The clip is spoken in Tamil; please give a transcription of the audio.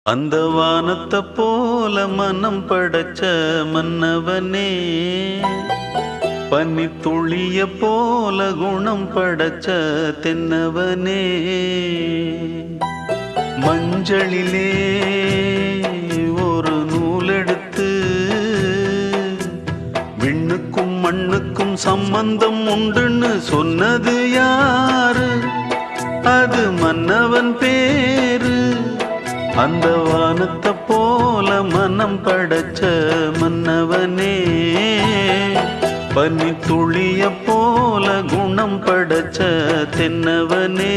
அந்த வானத்தை போல மனம் படைச்ச மன்னவனே, பனித்துளிய போல குணம் படைச்ச தென்னவனே, மஞ்சளிலே ஒரு நூலெடுத்து விண்ணுக்கும் மண்ணுக்கும் சம்பந்தம் உண்டுன்னு சொன்னது யாரு? அது மன்னவன் பேரு. அந்த வானத்தை போல மனம் படைச்ச மன்னவனே, பனித்துளிய போல குணம் படைச்ச தென்னவனே.